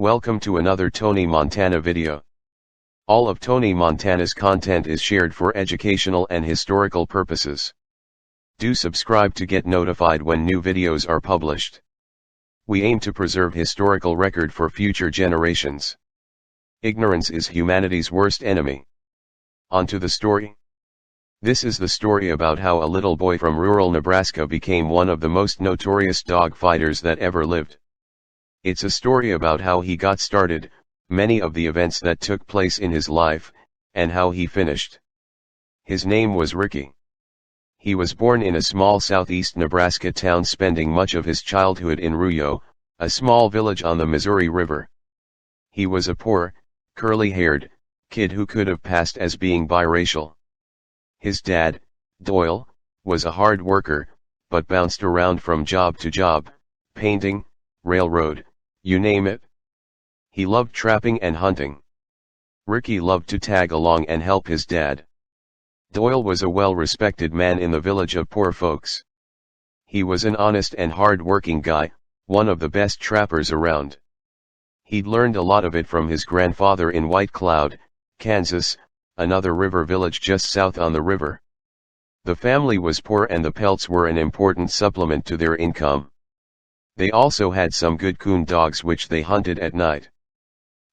Welcome to another Tony Montana video. All of Tony Montana's content is shared for educational and historical purposes. Do subscribe to get notified when new videos are published. We aim to preserve historical record for future generations. Ignorance is humanity's worst enemy. On to the story. This is the story about how a little boy from rural Nebraska became one of the most notorious dog fighters that ever lived. It's a story about how he got started, many of the events that took place in his life, and how he finished. His name was Ricky. He was born in a small southeast Nebraska town, spending much of his childhood in Ruyo, a small village on the Missouri River. He was a poor, curly-haired kid who could have passed as being biracial. His dad, Doyle, was a hard worker, but bounced around from job to job, painting, railroad, you name it. He loved trapping and hunting. Ricky loved to tag along and help his dad. Doyle was a well-respected man in the village of poor folks. He was an honest and hard-working guy, one of the best trappers around. He'd learned a lot of it from his grandfather in White Cloud, Kansas, another river village just south on the river. The family was poor and the pelts were an important supplement to their income. They also had some good coon dogs which they hunted at night.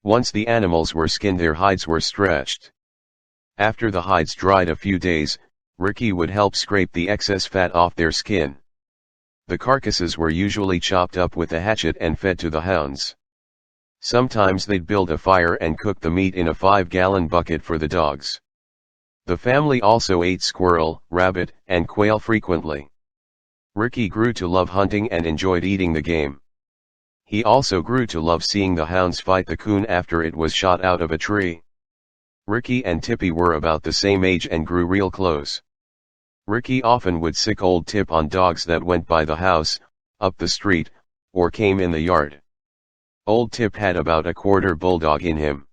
Once the animals were skinned, their hides were stretched. After the hides dried a few days, Ricky would help scrape the excess fat off their skin. The carcasses were usually chopped up with a hatchet and fed to the hounds. Sometimes they'd build a fire and cook the meat in a 5-gallon bucket for the dogs. The family also ate squirrel, rabbit, and quail frequently. Ricky grew to love hunting and enjoyed eating the game. He also grew to love seeing the hounds fight the coon after it was shot out of a tree. Ricky and Tippy were about the same age and grew real close. Ricky often would sick old Tip on dogs that went by the house, up the street, or came in the yard. Old Tip had about a quarter bulldog in him.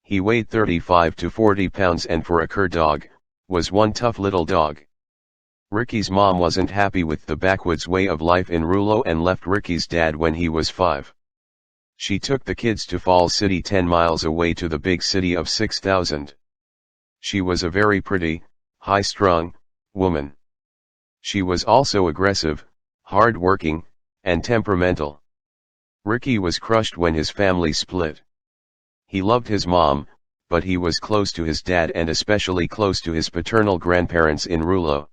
He weighed 35 to 40 pounds and for a cur dog, was one tough little dog. Ricky's mom wasn't happy with the backwoods way of life in Rulo and left Ricky's dad when he was 5. She took the kids to Falls City, 10 miles away, to the big city of 6,000. She was a very pretty, high-strung woman. She was also aggressive, hard-working, and temperamental. Ricky was crushed when his family split. He loved his mom, but he was close to his dad and especially close to his paternal grandparents in Rulo.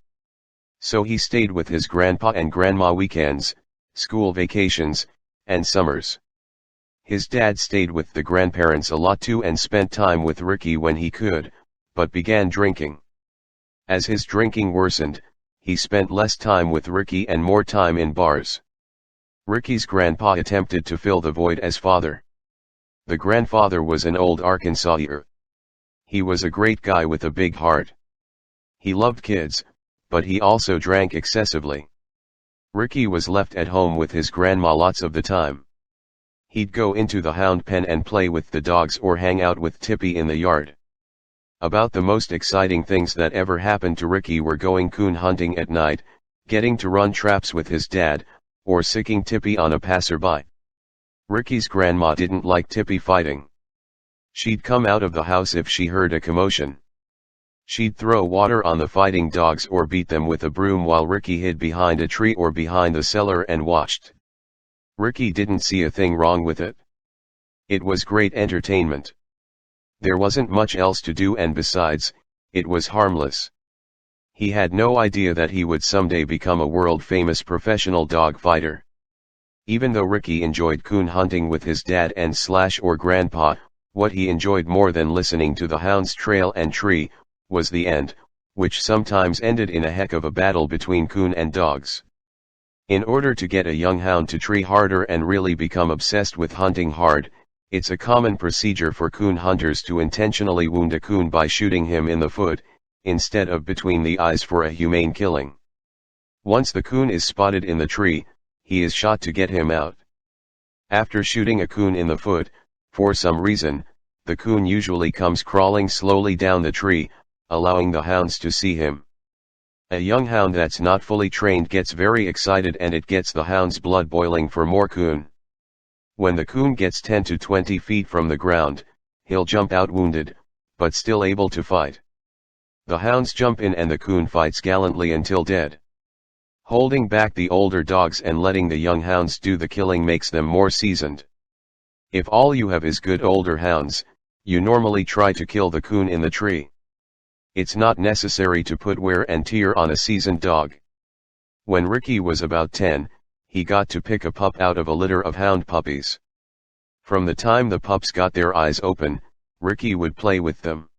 So he stayed with his grandpa and grandma weekends, school vacations, and summers. His dad stayed with the grandparents a lot too and spent time with Ricky when he could, but began drinking. As his drinking worsened, he spent less time with Ricky and more time in bars. Ricky's grandpa attempted to fill the void as father. The grandfather was an old Arkansasier. He was a great guy with a big heart. He loved kids, but he also drank excessively. Ricky was left at home with his grandma lots of the time. He'd go into the hound pen and play with the dogs or hang out with Tippy in the yard. About the most exciting things that ever happened to Ricky were going coon hunting at night, getting to run traps with his dad, or sicking Tippy on a passerby. Ricky's grandma didn't like Tippy fighting. She'd come out of the house if she heard a commotion. She'd throw water on the fighting dogs or beat them with a broom while Ricky hid behind a tree or behind the cellar and watched. Ricky didn't see a thing wrong with it. It was great entertainment. There wasn't much else to do, and besides, it was harmless. He had no idea that he would someday become a world-famous professional dog fighter. Even though Ricky enjoyed coon hunting with his dad and or grandpa, what he enjoyed more than listening to the hounds trail and tree, was the end, which sometimes ended in a heck of a battle between coon and dogs. In order to get a young hound to tree harder and really become obsessed with hunting hard, it's a common procedure for coon hunters to intentionally wound a coon by shooting him in the foot, instead of between the eyes for a humane killing. Once the coon is spotted in the tree, he is shot to get him out. After shooting a coon in the foot, for some reason, the coon usually comes crawling slowly down the tree, allowing the hounds to see him. A young hound that's not fully trained gets very excited and it gets the hound's blood boiling for more coon. When the coon gets 10 to 20 feet from the ground, he'll jump out wounded, but still able to fight. The hounds jump in and the coon fights gallantly until dead. Holding back the older dogs and letting the young hounds do the killing makes them more seasoned. If all you have is good older hounds, you normally try to kill the coon in the tree. It's not necessary to put wear and tear on a seasoned dog. When Ricky was about 10, he got to pick a pup out of a litter of hound puppies. From the time the pups got their eyes open, Ricky would play with them.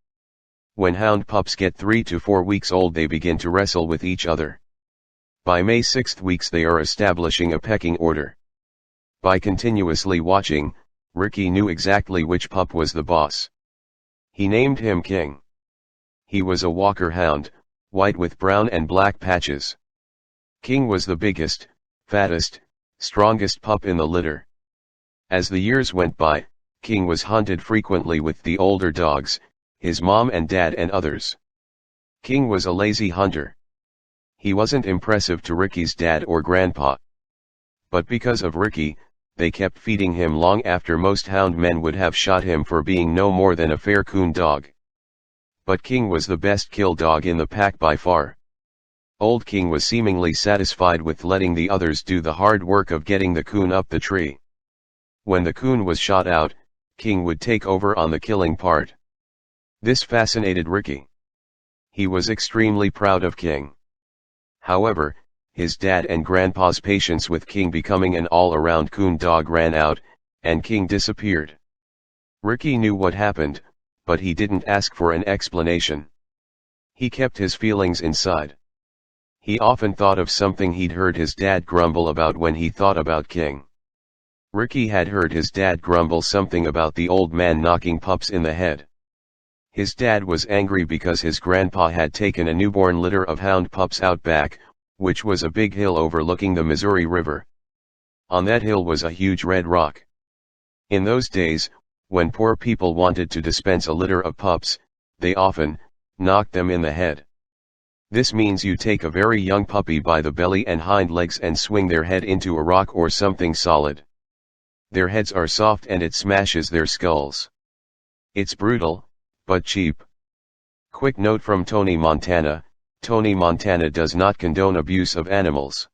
When hound pups get 3 to 4 weeks old, they begin to wrestle with each other. By May 6th weeks they are establishing a pecking order. By continuously watching, Ricky knew exactly which pup was the boss. He named him King. He was a Walker hound, white with brown and black patches. King was the biggest, fattest, strongest pup in the litter. As the years went by, King was hunted frequently with the older dogs, his mom and dad and others. King was a lazy hunter. He wasn't impressive to Ricky's dad or grandpa. But because of Ricky, they kept feeding him long after most hound men would have shot him for being no more than a fair coon dog. But King was the best kill dog in the pack by far. Old King was seemingly satisfied with letting the others do the hard work of getting the coon up the tree. When the coon was shot out, King would take over on the killing part. This fascinated Ricky. He was extremely proud of King. However, his dad and grandpa's patience with King becoming an all-around coon dog ran out, and King disappeared. Ricky knew what happened, but he didn't ask for an explanation. He kept his feelings inside. He often thought of something he'd heard his dad grumble about when he thought about King. Ricky had heard his dad grumble something about the old man knocking pups in the head. His dad was angry because his grandpa had taken a newborn litter of hound pups out back, which was a big hill overlooking the Missouri River. On that hill was a huge red rock. In those days, when poor people wanted to dispense a litter of pups, they often knocked them in the head. This means you take a very young puppy by the belly and hind legs and swing their head into a rock or something solid. Their heads are soft and it smashes their skulls. It's brutal, but cheap. Quick note from Tony Montana: Tony Montana does not condone abuse of animals.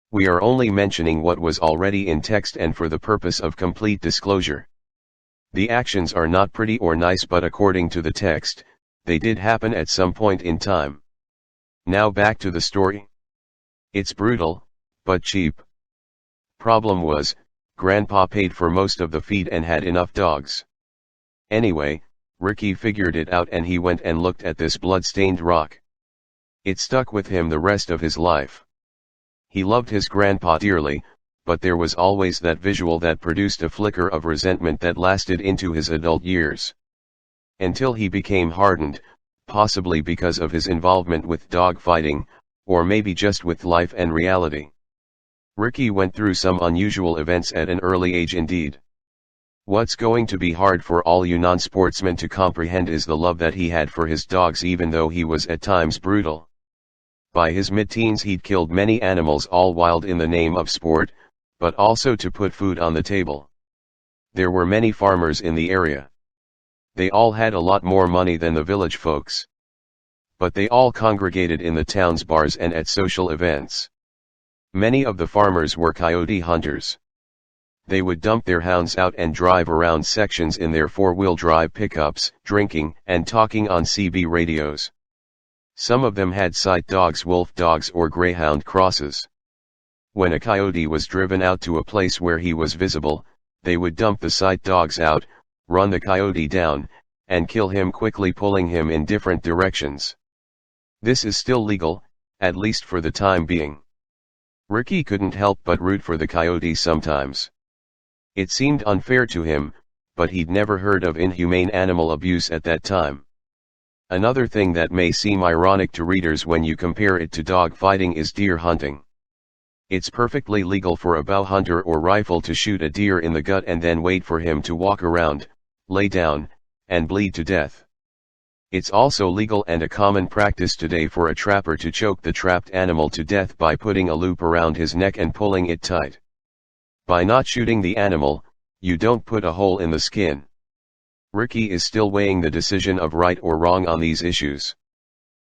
We are only mentioning what was already in text and for the purpose of complete disclosure. The actions are not pretty or nice, but according to the text, they did happen at some point in time. Now back to the story. It's brutal, but cheap. Problem was, Grandpa paid for most of the feed and had enough dogs. Anyway, Ricky figured it out and he went and looked at this blood-stained rock. It stuck with him the rest of his life. He loved his grandpa dearly, but there was always that visual that produced a flicker of resentment that lasted into his adult years. Until he became hardened, possibly because of his involvement with dog fighting, or maybe just with life and reality. Ricky went through some unusual events at an early age indeed. What's going to be hard for all you non-sportsmen to comprehend is the love that he had for his dogs, even though he was at times brutal. By his mid-teens he'd killed many animals, all wild in the name of sport, but also to put food on the table. There were many farmers in the area. They all had a lot more money than the village folks. But they all congregated in the town's bars and at social events. Many of the farmers were coyote hunters. They would dump their hounds out and drive around sections in their four-wheel drive pickups, drinking and talking on CB radios. Some of them had sight dogs, wolf dogs or greyhound crosses. When a coyote was driven out to a place where he was visible, they would dump the sight dogs out, run the coyote down, and kill him quickly, pulling him in different directions. This is still legal, at least for the time being. Ricky couldn't help but root for the coyote sometimes. It seemed unfair to him, but he'd never heard of inhumane animal abuse at that time. Another thing that may seem ironic to readers when you compare it to dog fighting is deer hunting. It's perfectly legal for a bow hunter or rifle to shoot a deer in the gut and then wait for him to walk around, lay down, and bleed to death. It's also legal and a common practice today for a trapper to choke the trapped animal to death by putting a loop around his neck and pulling it tight. By not shooting the animal, you don't put a hole in the skin. Ricky is still weighing the decision of right or wrong on these issues.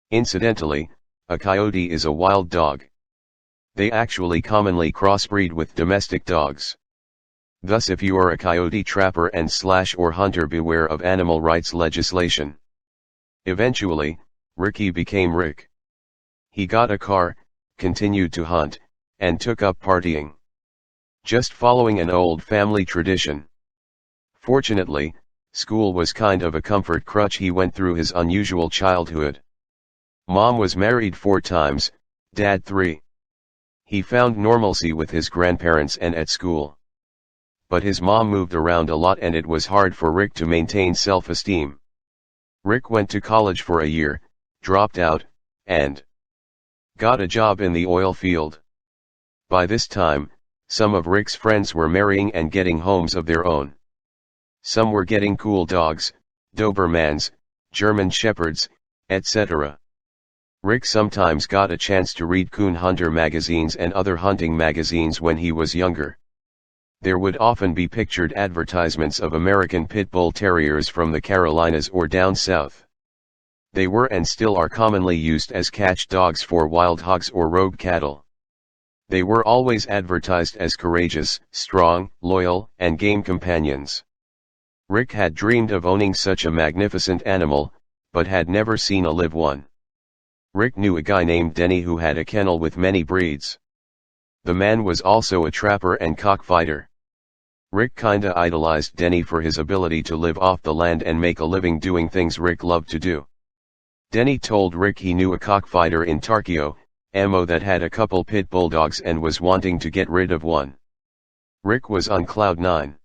Incidentally, a coyote is a wild dog. They actually commonly crossbreed with domestic dogs. Thus if you are a coyote trapper and or hunter, beware of animal rights legislation. Eventually, Ricky became Rick. He got a car, continued to hunt, and took up partying. Just following an old family tradition. Fortunately, school was kind of a comfort crutch he went through his unusual childhood. Mom was married 4 times, Dad 3. He found normalcy with his grandparents and at school. But his mom moved around a lot and it was hard for Rick to maintain self-esteem. Rick went to college for a year, dropped out, and got a job in the oil field. By this time, some of Rick's friends were marrying and getting homes of their own. Some were getting cool dogs, Dobermans, German Shepherds, etc. Rick sometimes got a chance to read Coon Hunter magazines and other hunting magazines when he was younger. There would often be pictured advertisements of American Pit Bull Terriers from the Carolinas or down south. They were and still are commonly used as catch dogs for wild hogs or rogue cattle. They were always advertised as courageous, strong, loyal, and game companions. Rick had dreamed of owning such a magnificent animal, but had never seen a live one. Rick knew a guy named Denny who had a kennel with many breeds. The man was also a trapper and cockfighter. Rick kinda idolized Denny for his ability to live off the land and make a living doing things Rick loved to do. Denny told Rick he knew a cockfighter in Tarkio, Mo that had a couple pit bulldogs and was wanting to get rid of one. Rick was on cloud 9.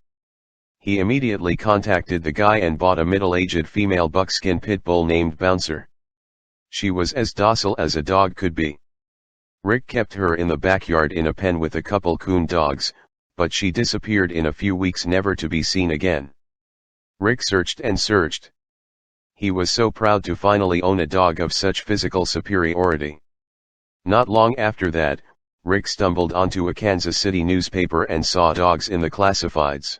He immediately contacted the guy and bought a middle-aged female buckskin pit bull named Bouncer. She was as docile as a dog could be. Rick kept her in the backyard in a pen with a couple coon dogs, but she disappeared in a few weeks never to be seen again. Rick searched and searched. He was so proud to finally own a dog of such physical superiority. Not long after that, Rick stumbled onto a Kansas City newspaper and saw dogs in the classifieds.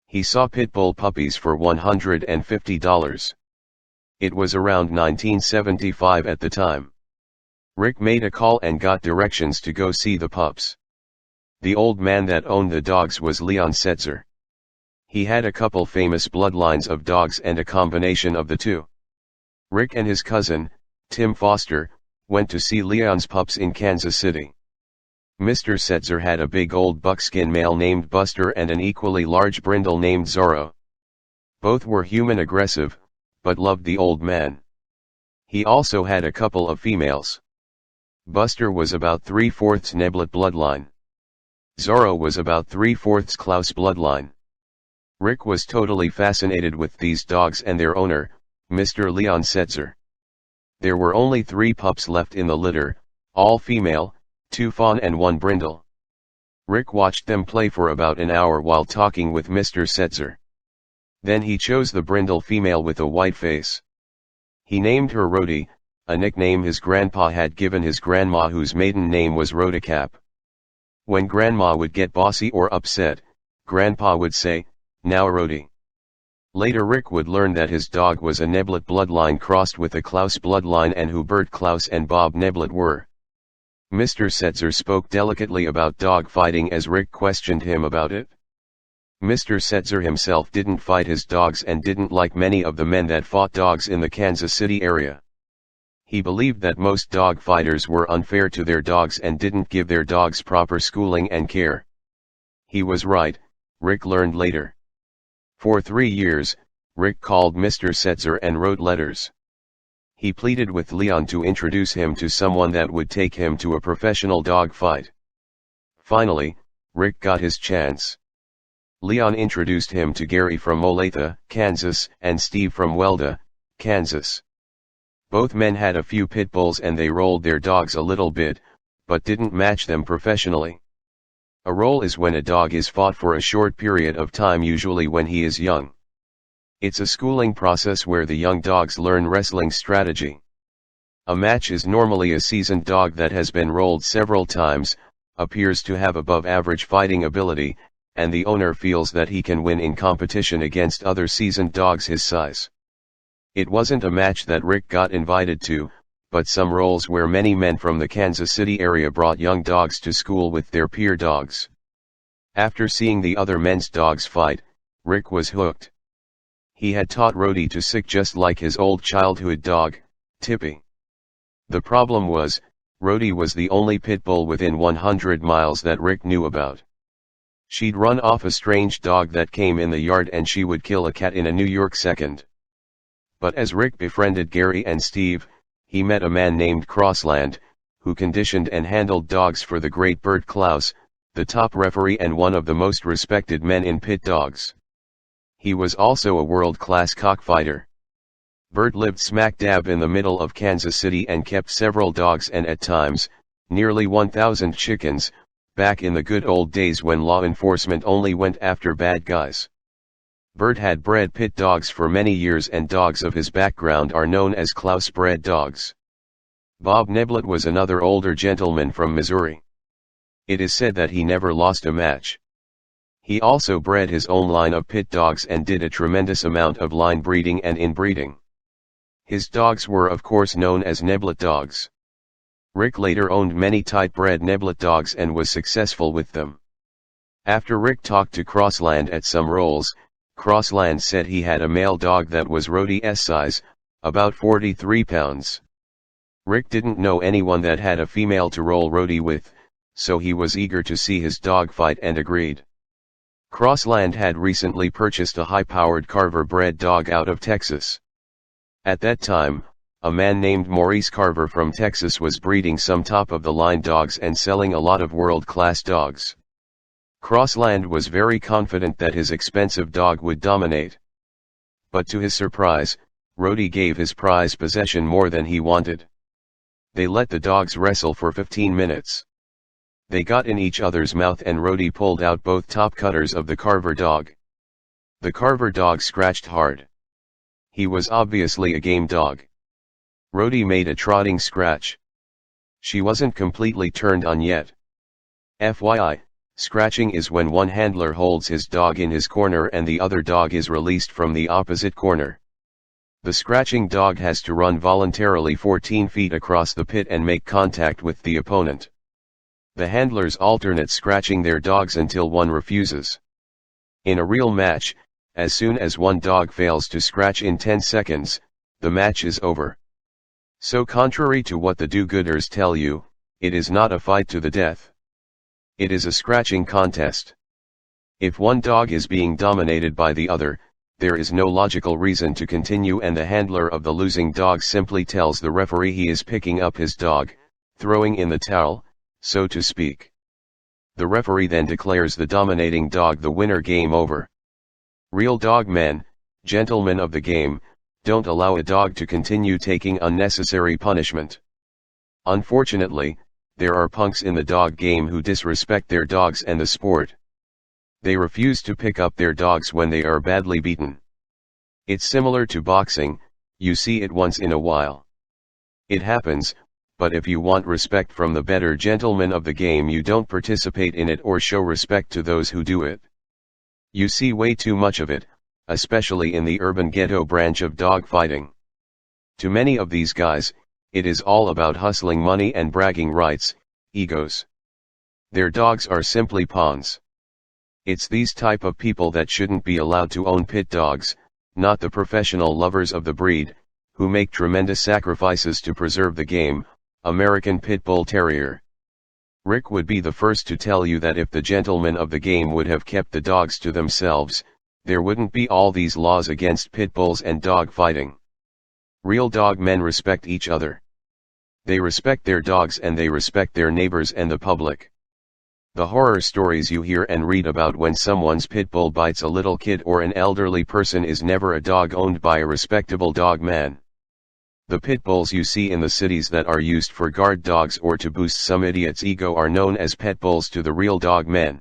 He saw pit bull puppies for $150. It was around 1975 at the time. Rick made a call and got directions to go see the pups. The old man that owned the dogs was Leon Setzer. He had a couple famous bloodlines of dogs and a combination of the two. Rick and his cousin, Tim Foster, went to see Leon's pups in Kansas City. Mr. Setzer had a big old buckskin male named Buster and an equally large brindle named Zorro. Both were human aggressive, but loved the old man. He also had a couple of females. Buster was about 3/4 Neblet bloodline. Zorro was about 3/4 Klaus bloodline. Rick was totally fascinated with these dogs and their owner, Mr. Leon Setzer. There were only 3 pups left in the litter, all female, 2 fawn and 1 brindle. Rick watched them play for about an hour while talking with Mr. Setzer. Then he chose the brindle female with a white face. He named her Rhodey, a nickname his grandpa had given his grandma whose maiden name was Rhodecap. When grandma would get bossy or upset, grandpa would say, "Now Rhodey." Later Rick would learn that his dog was a Neblet bloodline crossed with a Klaus bloodline and who Bert Klaus and Bob Neblet were. Mr. Setzer spoke delicately about dog fighting as Rick questioned him about it. Mr. Setzer himself didn't fight his dogs and didn't like many of the men that fought dogs in the Kansas City area. He believed that most dog fighters were unfair to their dogs and didn't give their dogs proper schooling and care. He was right, Rick learned later. For 3 years, Rick called Mr. Setzer and wrote letters. He pleaded with Leon to introduce him to someone that would take him to a professional dog fight. Finally, Rick got his chance. Leon introduced him to Gary from Olathe, Kansas, and Steve from Welda, Kansas. Both men had a few pit bulls and they rolled their dogs a little bit, but didn't match them professionally. A roll is when a dog is fought for a short period of time, usually when he is young. It's a schooling process where the young dogs learn wrestling strategy. A match is normally a seasoned dog that has been rolled several times, appears to have above average fighting ability, and the owner feels that he can win in competition against other seasoned dogs his size. It wasn't a match that Rick got invited to, but some roles where many men from the Kansas City area brought young dogs to school with their peer dogs. After seeing the other men's dogs fight, Rick was hooked. He had taught Rhodey to sick just like his old childhood dog, Tippy. The problem was, Rhodey was the only pit bull within 100 miles that Rick knew about. She'd run off a strange dog that came in the yard and she would kill a cat in a New York second. But as Rick befriended Gary and Steve, he met a man named Crossland, who conditioned and handled dogs for the great Bert Klaus, the top referee and one of the most respected men in pit dogs. He was also a world-class cockfighter. Bert lived smack dab in the middle of Kansas City and kept several dogs and at times, nearly 1,000 chickens, back in the good old days when law enforcement only went after bad guys. Bert had bred pit dogs for many years and dogs of his background are known as Klaus bred dogs. Bob Neblett was another older gentleman from Missouri. It is said that he never lost a match. He also bred his own line of pit dogs and did a tremendous amount of line breeding and inbreeding. His dogs were of course known as Neblett dogs. Rick later owned many tight-bred Neblett dogs and was successful with them. After Rick talked to Crossland at some rolls, Crossland said he had a male dog that was Rhodey's size, about 43 pounds. Rick didn't know anyone that had a female to roll Rhodey with, so he was eager to see his dog fight and agreed. Crossland had recently purchased a high-powered Carver-bred dog out of Texas. At that time, a man named Maurice Carver from Texas was breeding some top-of-the-line dogs and selling a lot of world-class dogs. Crossland was very confident that his expensive dog would dominate. But to his surprise, Rhodey gave his prized possession more than he wanted. They let the dogs wrestle for 15 minutes. They got in each other's mouth and Rhodey pulled out both top cutters of the Carver dog. The Carver dog scratched hard. He was obviously a game dog. Rhodey made a trotting scratch. She wasn't completely turned on yet. FYI, scratching is when one handler holds his dog in his corner and the other dog is released from the opposite corner. The scratching dog has to run voluntarily 14 feet across the pit and make contact with the opponent. The handlers alternate scratching their dogs until one refuses. In a real match, as soon as one dog fails to scratch in 10 seconds, the match is over. So contrary to what the do-gooders tell you, it is not a fight to the death. It is a scratching contest. If one dog is being dominated by the other, there is no logical reason to continue and the handler of the losing dog simply tells the referee he is picking up his dog, throwing in the towel, so to speak. The referee then declares the dominating dog the winner. Game over. Real dog men, gentlemen of the game, don't allow a dog to continue taking unnecessary punishment. Unfortunately, there are punks in the dog game who disrespect their dogs and the sport. They refuse to pick up their dogs when they are badly beaten. It's similar to boxing, you see it once in a while. It happens, but if you want respect from the better gentlemen of the game, you don't participate in it or show respect to those who do it. You see way too much of it, especially in the urban ghetto branch of dog fighting. To many of these guys, it is all about hustling money and bragging rights, egos. Their dogs are simply pawns. It's these type of people that shouldn't be allowed to own pit dogs, not the professional lovers of the breed, who make tremendous sacrifices to preserve the game. American Pit Bull Terrier. Rick would be the first to tell you that if the gentlemen of the game would have kept the dogs to themselves, there wouldn't be all these laws against pit bulls and dog fighting. Real dog men respect each other. They respect their dogs and they respect their neighbors and the public. The horror stories you hear and read about when someone's pit bull bites a little kid or an elderly person is never a dog owned by a respectable dog man. The pit bulls you see in the cities that are used for guard dogs or to boost some idiot's ego are known as pet bulls to the real dog men.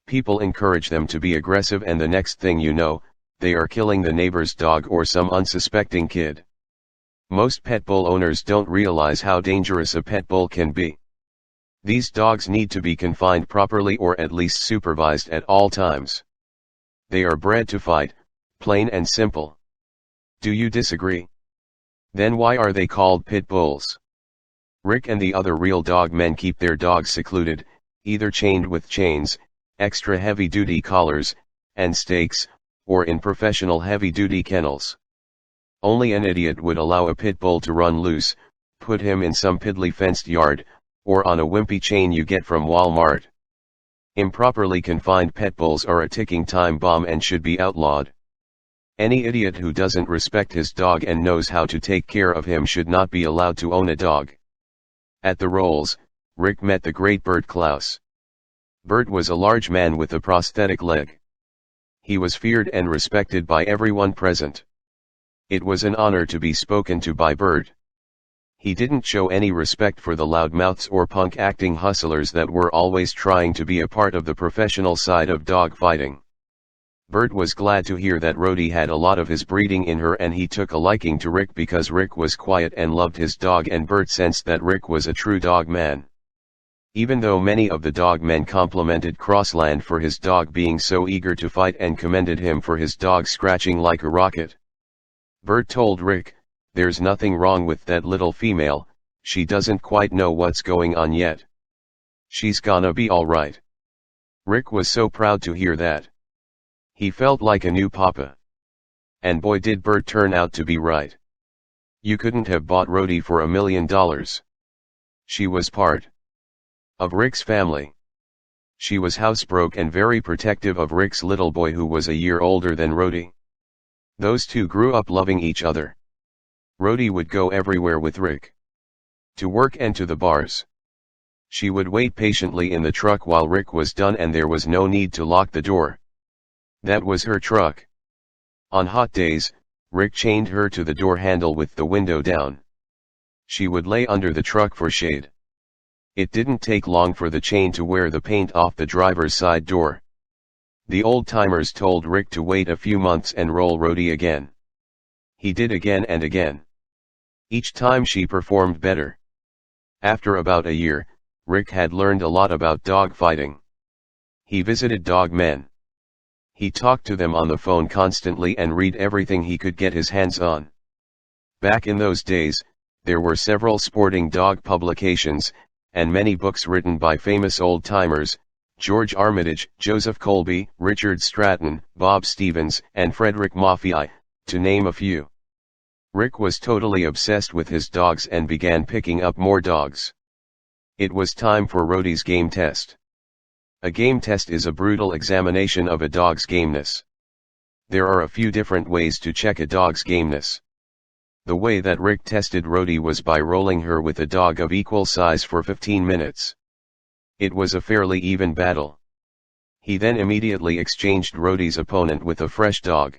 People encourage them to be aggressive and the next thing you know, they are killing the neighbor's dog or some unsuspecting kid. Most pet bull owners don't realize how dangerous a pet bull can be. These dogs need to be confined properly or at least supervised at all times. They are bred to fight, plain and simple. Do you disagree? Then why are they called pit bulls? Rick and the other real dog men keep their dogs secluded, either chained with chains, extra heavy-duty collars, and stakes, or in professional heavy-duty kennels. Only an idiot would allow a pit bull to run loose, put him in some piddly fenced yard, or on a wimpy chain you get from Walmart. Improperly confined pet bulls are a ticking time bomb and should be outlawed. Any idiot who doesn't respect his dog and knows how to take care of him should not be allowed to own a dog. At the Rolls, Rick met the great Bert Klaus. Bert was a large man with a prosthetic leg. He was feared and respected by everyone present. It was an honor to be spoken to by Bert. He didn't show any respect for the loudmouths or punk-acting hustlers that were always trying to be a part of the professional side of dog fighting. Bert was glad to hear that Rhodey had a lot of his breeding in her, and he took a liking to Rick because Rick was quiet and loved his dog, and Bert sensed that Rick was a true dog man. Even though many of the dog men complimented Crossland for his dog being so eager to fight and commended him for his dog scratching like a rocket, Bert told Rick, "There's nothing wrong with that little female, she doesn't quite know what's going on yet. She's gonna be alright." Rick was so proud to hear that. He felt like a new papa. And boy did Bert turn out to be right. You couldn't have bought Rhodey for $1 million. She was part of Rick's family. She was housebroke and very protective of Rick's little boy, who was a year older than Rhodey. Those two grew up loving each other. Rhodey would go everywhere with Rick. To work and to the bars. She would wait patiently in the truck while Rick was done, and there was no need to lock the door. That was her truck. On hot days, Rick chained her to the door handle with the window down. She would lay under the truck for shade. It didn't take long for the chain to wear the paint off the driver's side door. The old-timers told Rick to wait a few months and roll Rhodey again. He did again and again. Each time she performed better. After about a year, Rick had learned a lot about dog fighting. He visited dog men. He talked to them on the phone constantly and read everything he could get his hands on. Back in those days, there were several sporting dog publications, and many books written by famous old-timers, George Armitage, Joseph Colby, Richard Stratton, Bob Stevens, and Frederick Maffei, to name a few. Rick was totally obsessed with his dogs and began picking up more dogs. It was time for Rhodey's game test. A game test is a brutal examination of a dog's gameness. There are a few different ways to check a dog's gameness. The way that Rick tested Rhodey was by rolling her with a dog of equal size for 15 minutes. It was a fairly even battle. He then immediately exchanged Rhodey's opponent with a fresh dog.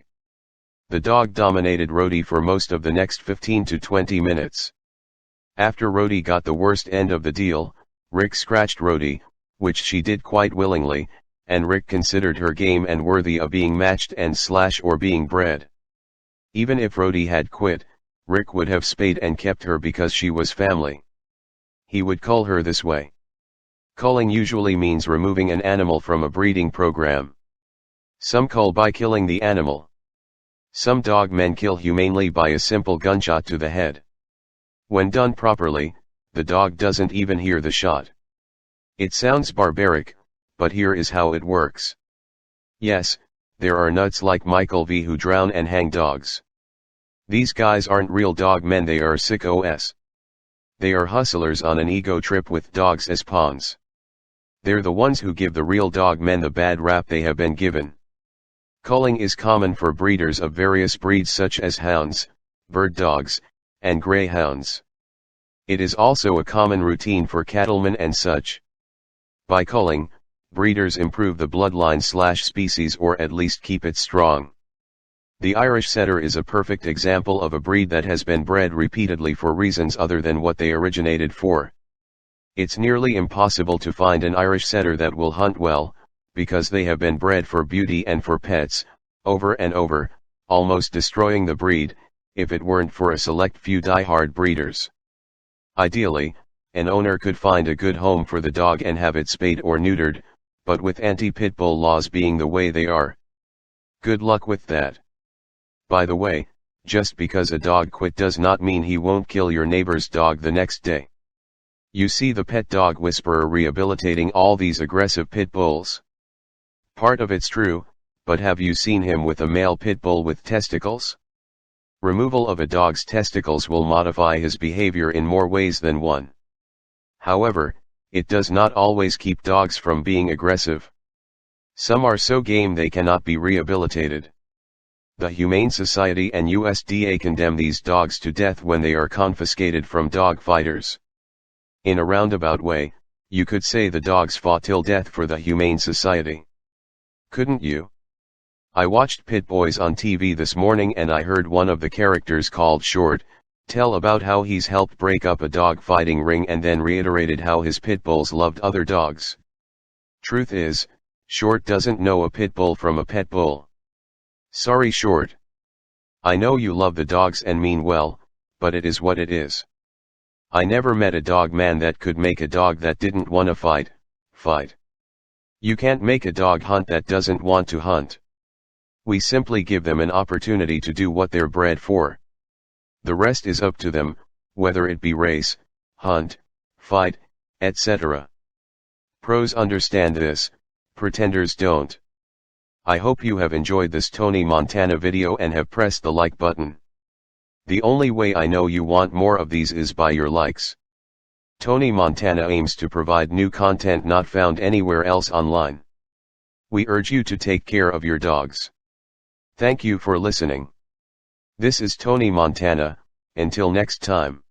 The dog dominated Rhodey for most of the next 15 to 20 minutes. After Rhodey got the worst end of the deal, Rick scratched Rhodey, which she did quite willingly, and Rick considered her game and worthy of being matched and or being bred. Even if Rhodey had quit, Rick would have spayed and kept her because she was family. He would cull her this way. Culling usually means removing an animal from a breeding program. Some cull by killing the animal. Some dog men kill humanely by a simple gunshot to the head. When done properly, the dog doesn't even hear the shot. It sounds barbaric, but here is how it works. Yes, there are nuts like Michael V who drown and hang dogs. These guys aren't real dog men, they are sickos. They are hustlers on an ego trip with dogs as pawns. They're the ones who give the real dog men the bad rap they have been given. Culling is common for breeders of various breeds such as hounds, bird dogs, and greyhounds. It is also a common routine for cattlemen and such. By culling, breeders improve the bloodline/species or at least keep it strong. The Irish Setter is a perfect example of a breed that has been bred repeatedly for reasons other than what they originated for. It's nearly impossible to find an Irish Setter that will hunt well, because they have been bred for beauty and for pets, over and over, almost destroying the breed, if it weren't for a select few die-hard breeders. Ideally, an owner could find a good home for the dog and have it spayed or neutered, but with anti-pit bull laws being the way they are, good luck with that. By the way, just because a dog quit does not mean he won't kill your neighbor's dog the next day. You see the pet dog whisperer rehabilitating all these aggressive pit bulls. Part of it's true, but have you seen him with a male pit bull with testicles? Removal of a dog's testicles will modify his behavior in more ways than one. However, it does not always keep dogs from being aggressive. Some are so game they cannot be rehabilitated. The Humane Society and USDA condemn these dogs to death when they are confiscated from dog fighters. In a roundabout way, you could say the dogs fought till death for the Humane Society. Couldn't you? I watched Pit Boys on TV this morning and I heard one of the characters called Short tell about how he's helped break up a dog fighting ring and then reiterated how his pit bulls loved other dogs. Truth is, Short doesn't know a pit bull from a pet bull. Sorry Short. I know you love the dogs and mean well, but it is what it is. I never met a dog man that could make a dog that didn't wanna fight. You can't make a dog hunt that doesn't want to hunt. We simply give them an opportunity to do what they're bred for. The rest is up to them, whether it be race, hunt, fight, etc. Pros understand this, pretenders don't. I hope you have enjoyed this Tony Montana video and have pressed the like button. The only way I know you want more of these is by your likes. Tony Montana aims to provide new content not found anywhere else online. We urge you to take care of your dogs. Thank you for listening. This is Tony Montana, until next time.